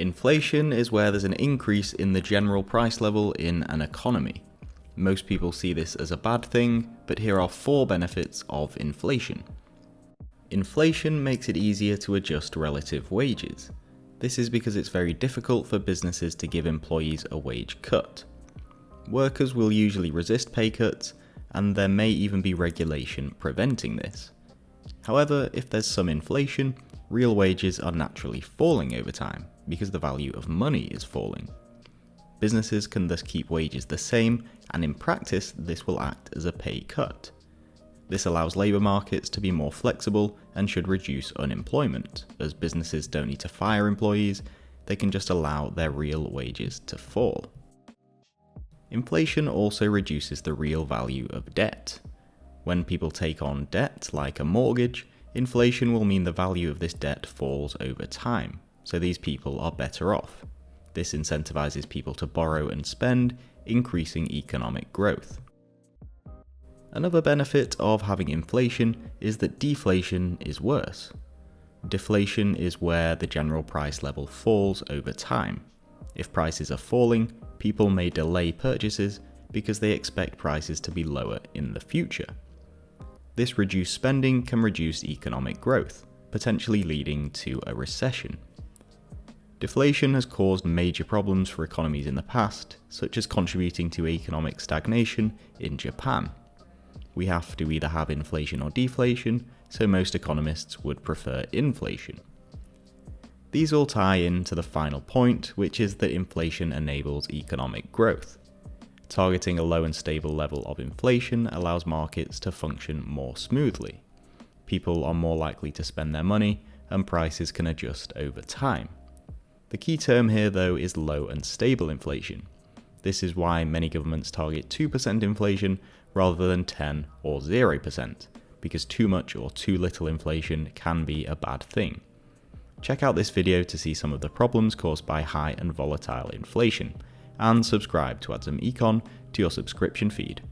Inflation is where there's an increase in the general price level in an economy. Most people see this as a bad thing, but here are 4 benefits of inflation. Inflation makes it easier to adjust relative wages. This is because it's very difficult for businesses to give employees a wage cut. Workers will usually resist pay cuts, and there may even be regulation preventing this. However, if there's some inflation, real wages are naturally falling over time because the value of money is falling. Businesses can thus keep wages the same, and in practice, this will act as a pay cut. This allows labour markets to be more flexible and should reduce unemployment, as businesses don't need to fire employees, they can just allow their real wages to fall. Inflation also reduces the real value of debt. When people take on debt, like a mortgage, inflation will mean the value of this debt falls over time, so these people are better off. This incentivizes people to borrow and spend, increasing economic growth. Another benefit of having inflation is that deflation is worse. Deflation is where the general price level falls over time. If prices are falling, people may delay purchases because they expect prices to be lower in the future. This reduced spending can reduce economic growth, potentially leading to a recession. Deflation has caused major problems for economies in the past, such as contributing to economic stagnation in Japan. We have to either have inflation or deflation, so most economists would prefer inflation. These all tie in to the final point, which is that inflation enables economic growth. Targeting a low and stable level of inflation allows markets to function more smoothly. People are more likely to spend their money, and prices can adjust over time. The key term here, though, is low and stable inflation. This is why many governments target 2% inflation rather than 10 or 0%, because too much or too little inflation can be a bad thing. Check out this video to see some of the problems caused by high and volatile inflation, and subscribe to add some econ to your subscription feed.